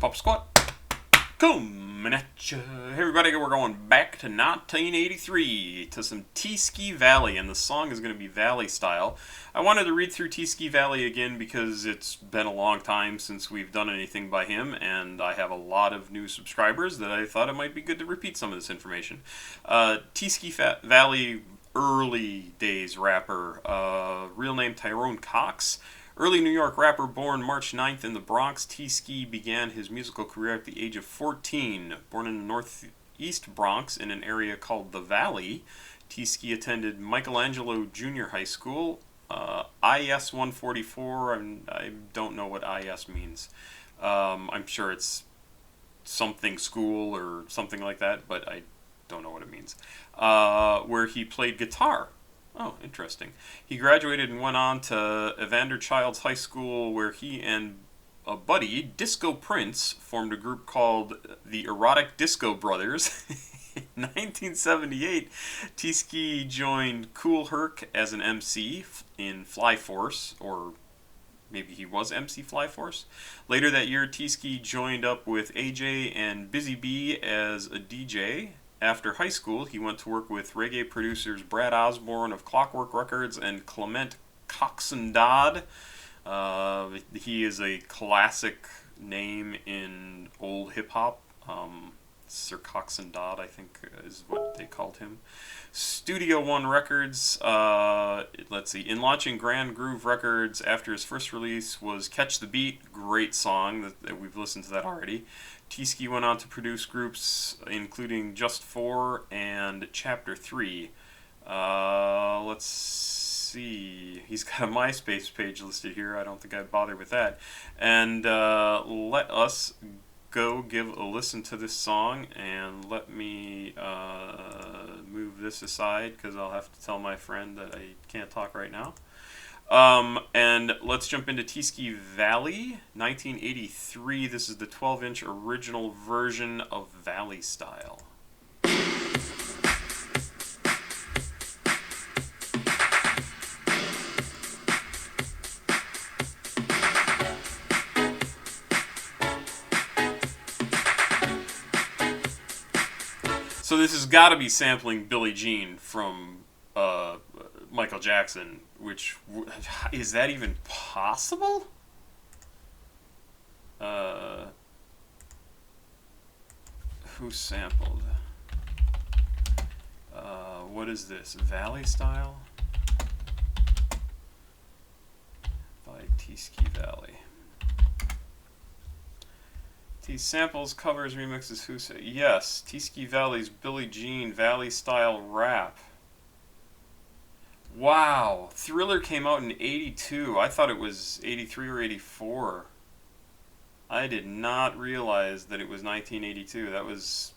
Pop Squat, coming at you. Hey everybody, we're going back to 1983 to some T-Ski Valley, and the song is going to be Valley Style. I wanted to read through T-Ski Valley again because it's been a long time since we've done anything by him, and I have a lot of new subscribers that I thought it might be good to repeat some of this information. T-Ski Valley, early days rapper, real name Tyrone Cox. Early New York rapper born March 9th in the Bronx, T-Ski began his musical career at the age of 14. Born in the northeast Bronx in an area called the Valley, T-Ski attended Michelangelo Junior High School, IS 144, I don't know what IS means. I'm sure it's something school or something like that, but I don't know what it means. Where he played guitar. Oh, interesting. He graduated and went on to Evander Childs High School, where he and a buddy, Disco Prince, formed a group called the Erotic Disco Brothers. In 1978, T-Ski joined Kool Herc as an MC in Fly Force, or maybe he was MC Fly Force. Later that year, T-Ski joined up with AJ and Busy Bee as a DJ. After high school, he went to work with reggae producers Brad Osborne of Clockwork Records and Clement Coxon Dodd. He is a classic name in old hip-hop. Sir Coxon Dodd, I think, is what they called him. Studio One Records, let's see, in launching Grand Groove Records after his first release was Catch the Beat, great song, that we've listened to that already. T-Ski went on to produce groups including Just Four and Chapter 3. Let's see, he's got a MySpace page listed here, I don't think I'd bother with that. And let us go give a listen to this song, and let me move this aside because I'll have to tell my friend that I can't talk right now. And let's jump into T-Ski Valley, 1983. This is the 12-inch original version of Valley Style. So this has got to be sampling Billie Jean from Michael Jackson, which, is that even possible? Who sampled? What is this? Valley Style? By T-Ski Valley. T samples, covers, remixes, who say? Yes, T-Ski Valley's Billie Jean Valley Style Rap. Wow, Thriller came out in 82. I thought it was 83 or 84. I did not realize that it was 1982. That was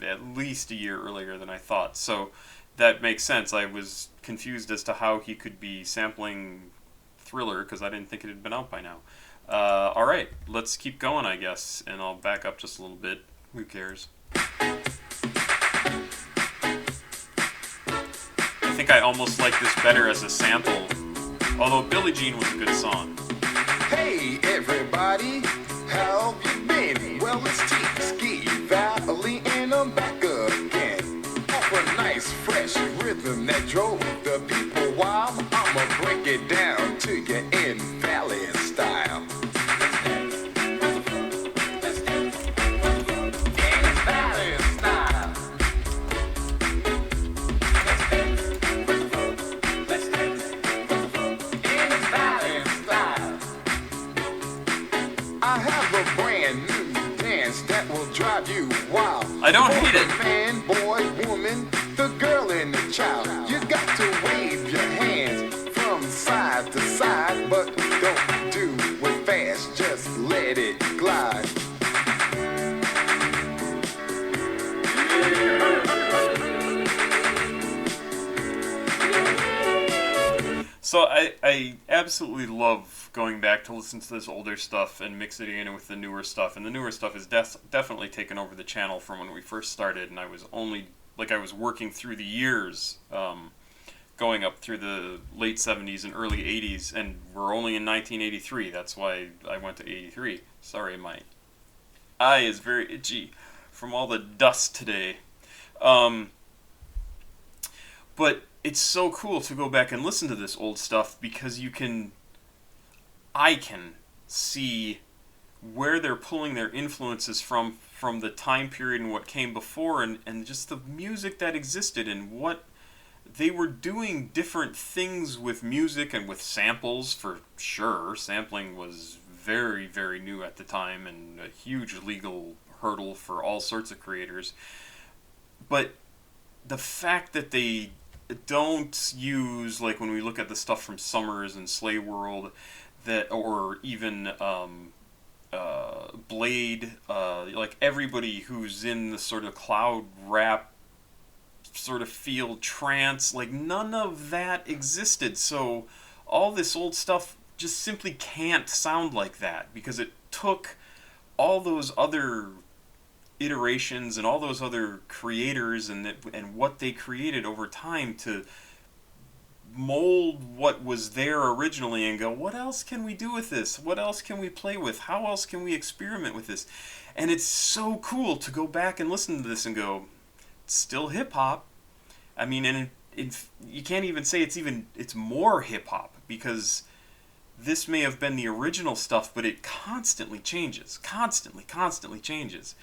at least a year earlier than I thought. So that makes sense. I was confused as to how he could be sampling Thriller because I didn't think it had been out by now. Alright, let's keep going, I guess, and I'll back up just a little bit. Who cares? I think I almost like this better as a sample, although Billie Jean was a good song. Hey everybody, how you been? Well, it's T-Ski Valley and I'm back again. Off a nice fresh rhythm that drove the people wild. I'ma break it down to you in Valley style. Drive you wild. I don't hate it. Man, boy, woman, the girl and the child. You got to wave your hands from side to side, but don't do it fast, just let it glide. So I absolutely love going back to listen to this older stuff and mixing it in with the newer stuff. And the newer stuff has definitely taken over the channel from when we first started. And I was only, like I was working through the years, going up through the late 70s and early 80s. And we're only in 1983. That's why I went to 83. Sorry, my eye is very itchy from all the dust today. Um, but it's so cool to go back and listen to this old stuff because I can see where they're pulling their influences from the time period and what came before, and just the music that existed and what they were doing different things with music and with samples for sure. Sampling was very, very new at the time and a huge legal hurdle for all sorts of creators. But the fact that they don't use, like when we look at the stuff from Summers and Slay World, that, or even Blade, like everybody who's in the sort of cloud rap sort of field, trance, like none of that existed. So all this old stuff just simply can't sound like that because it took all those other iterations and all those other creators and what they created over time to mold what was there originally and go, what else can we do with this? What else can we play with? How else can we experiment with this? And it's so cool to go back and listen to this and go, it's still hip hop. I mean, and you can't even say it's more hip hop because this may have been the original stuff, but it constantly changes, constantly changes.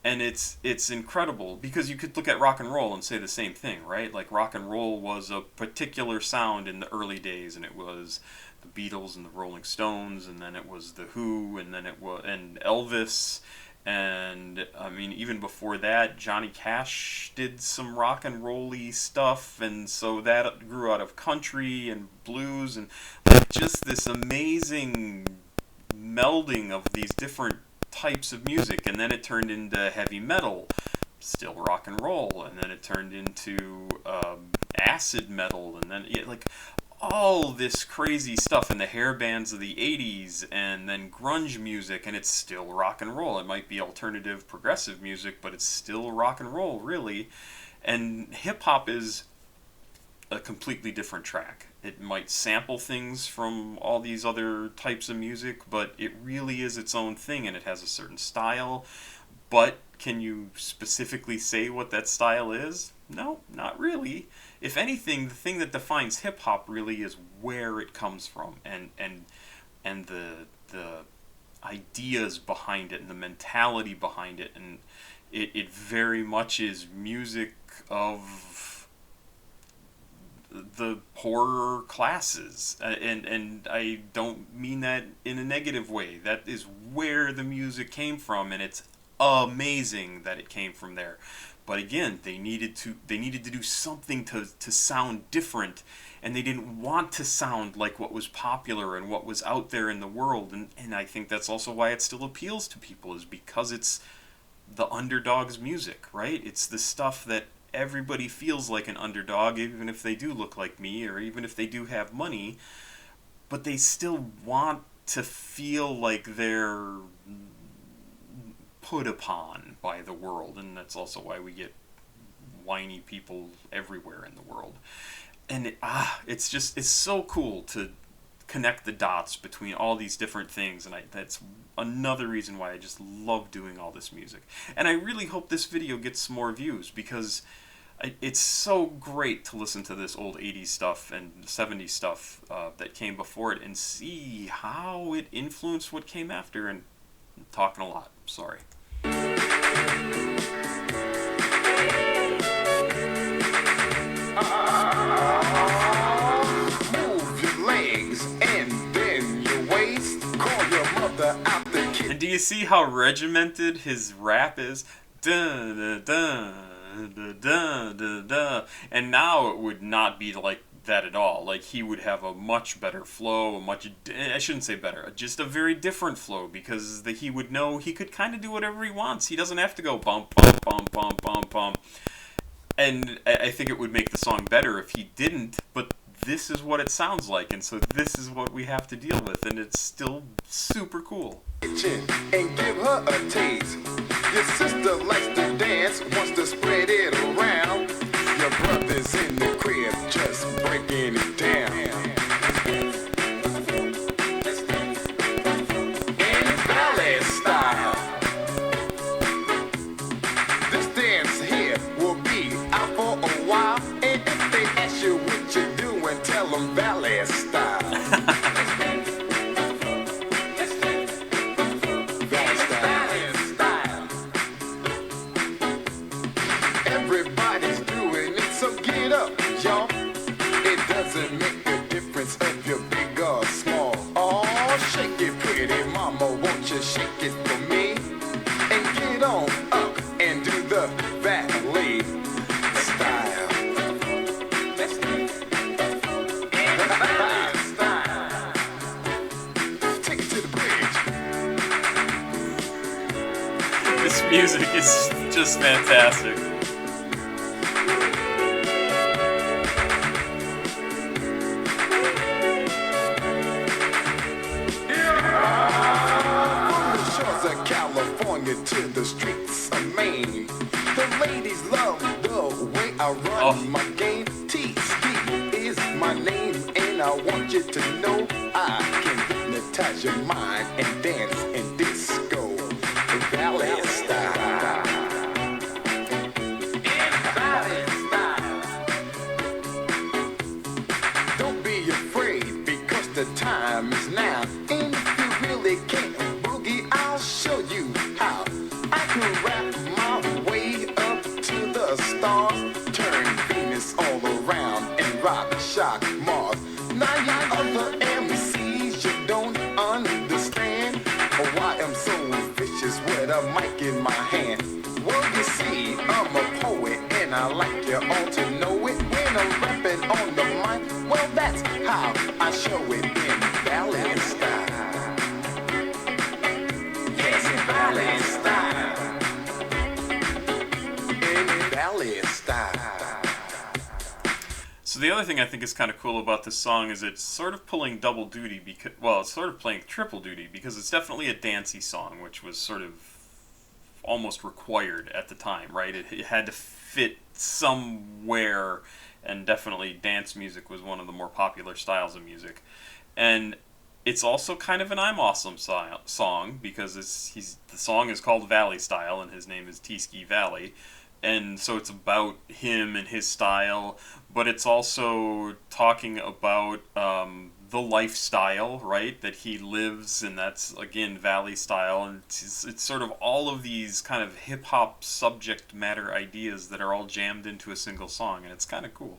And it's incredible because you could look at rock and roll and say the same thing, right? Like rock and roll was a particular sound in the early days, and it was the Beatles and the Rolling Stones, and then it was the Who, and then it was and Elvis, and I mean even before that, Johnny Cash did some rock and roll-y stuff, and so that grew out of country and blues and like just this amazing melding of these different types of music, and then it turned into heavy metal, still rock and roll, and then it turned into acid metal, and then like all this crazy stuff, and the hair bands of the 80s, and then grunge music, and it's still rock and roll. It might be alternative progressive music, but it's still rock and roll, really. And hip hop is a completely different track. It might sample things from all these other types of music, but it really is its own thing, and it has a certain style. But can you specifically say what that style is? No, not really. If anything, the thing that defines hip hop really is where it comes from, and the ideas behind it and the mentality behind it, and it very much is music of the poorer classes, and I don't mean that in a negative way. That is where the music came from, and it's amazing that it came from there. But again, they needed to do something to sound different, and they didn't want to sound like what was popular and what was out there in the world, and I think that's also why it still appeals to people, is because it's the underdog's music, right? It's the stuff that everybody feels like an underdog, even if they do look like me, or even if they do have money, but they still want to feel like they're put upon by the world, and that's also why we get whiny people everywhere in the world. And it's so cool to connect the dots between all these different things, and that's another reason why I just love doing all this music. And I really hope this video gets some more views, because it's so great to listen to this old 80s stuff and 70s stuff that came before it and see how it influenced what came after. And I'm talking a lot, sorry. Move your legs and then your waist. Call your mother out the kitchen. And do you see how regimented his rap is? Dun, dun, dun, dun, dun, dun, dun. And now it would not be like that at all. Like, he would have a much better flow, I shouldn't say better, just a very different flow, because he would know he could kind of do whatever he wants. He doesn't have to go bump, bump, bump, bump, bump, bump. And I think it would make the song better if he didn't, but this is what it sounds like, and so this is what we have to deal with, and it's still super cool. And give her a taste. Your sister likes to dance, wants to spread it around. Your brother's in the crib, just breaking it down. In ballet style. This music is just fantastic. California to the streets of Maine. The ladies love the way I run my game. T-Ski is my name, and I want you to know I can hypnotize your mind and dance in disco. Valley style. Valley style. Don't be afraid because the time is now. And if you really can't boogie, I'll show you how. I can rap my way up to the stars, turn Venus all around and rock, shock Mars. Now you other MCs, you don't understand why I'm so vicious with a mic in my hand. Well, you see, I'm a poet and I like you all to know it. When I'm rapping on the mic, well, that's how I show it in ballad style. Yes, in ballad style. In ballad style. So the other thing I think is kind of cool about this song is it's sort of pulling double duty because, well, it's sort of playing triple duty because it's definitely a dancey song, which was sort of almost required at the time, right? It had to fit somewhere, and definitely dance music was one of the more popular styles of music. And it's also kind of an I'm Awesome song because the song is called Valley Style and his name is T-Ski Valley. And so it's about him and his style, but it's also talking about the lifestyle, right, that he lives, and that's, again, Valley Style. And it's sort of all of these kind of hip-hop subject matter ideas that are all jammed into a single song, and it's kind of cool.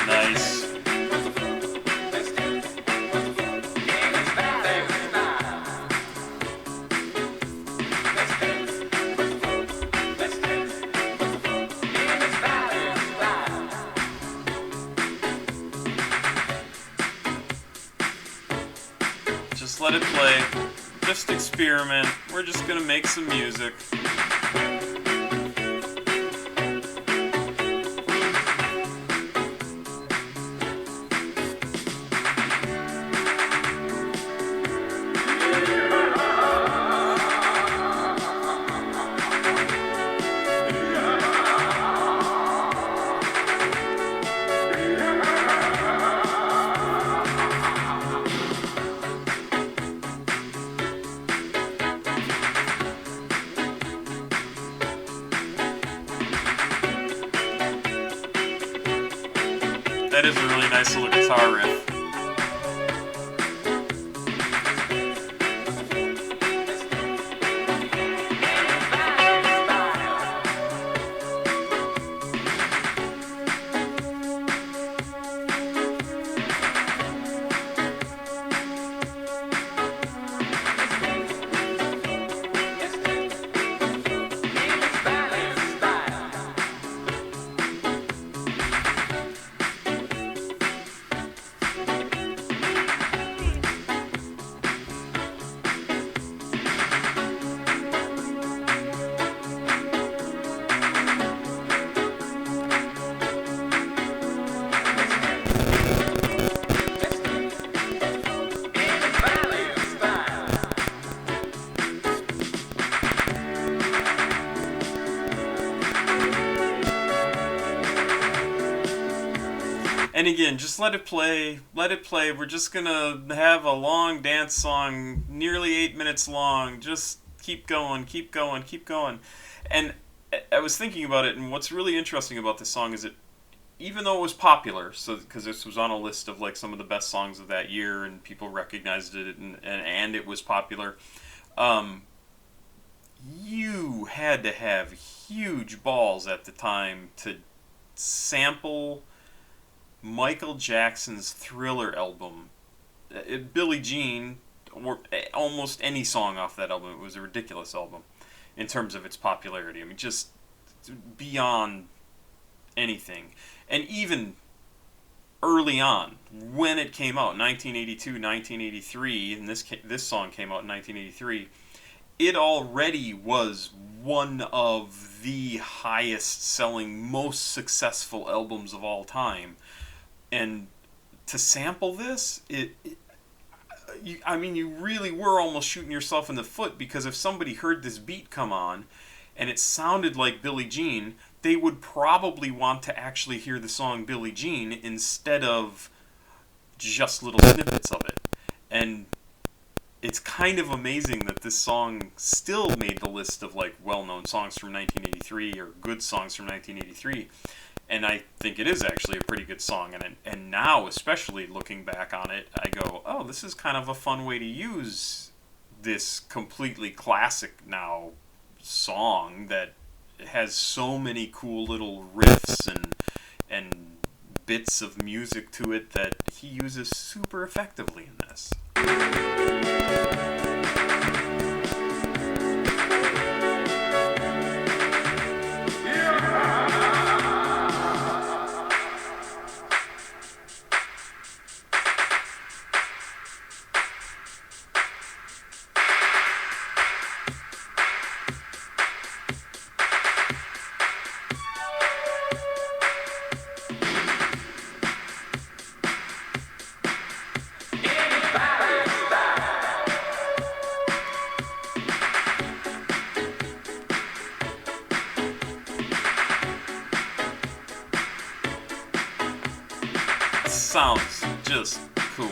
Nice. Just let it play. Just experiment. We're just gonna make some music. That is a really nice little guitar riff. And again, just let it play, let it play. We're just gonna have a long dance song, nearly 8 minutes long. Just keep going, keep going, keep going. And I was thinking about it, and what's really interesting about this song is even though it was popular, so because this was on a list of like some of the best songs of that year, and people recognized it, and it was popular, you had to have huge balls at the time to sample Michael Jackson's Thriller album, Billie Jean, or almost any song off that album. It was a ridiculous album in terms of its popularity. I mean, just beyond anything. And even early on, when it came out, 1982, 1983, and this song came out in 1983, it already was one of the highest selling, most successful albums of all time. And to sample this, you really were almost shooting yourself in the foot, because if somebody heard this beat come on and it sounded like Billie Jean, they would probably want to actually hear the song Billie Jean instead of just little snippets of it. And it's kind of amazing that this song still made the list of like well-known songs from 1983 or good songs from 1983. And I think it is actually a pretty good song. And now, especially looking back on it, I go, oh, this is kind of a fun way to use this completely classic now song that has so many cool little riffs and bits of music to it that he uses super effectively in this. Sounds just cool.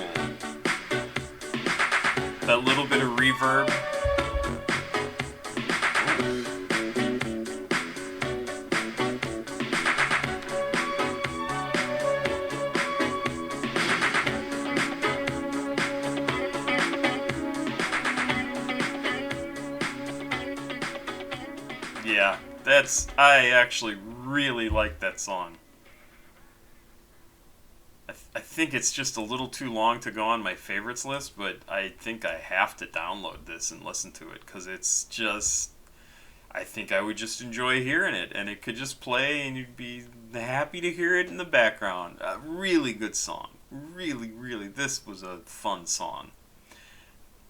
That little bit of reverb. Yeah, I actually really like that song. I think it's just a little too long to go on my favorites list, but I think I have to download this and listen to it, because it's just, I think I would just enjoy hearing it, and it could just play and you'd be happy to hear it in the background. A really good song. Really, really, this was a fun song.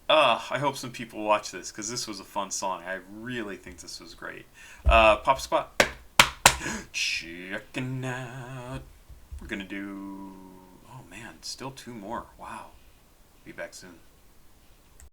I hope some people watch this, because this was a fun song. I really think this was great. Papa Squat, checking out. We're going to do... Oh man, still two more. Wow. Be back soon.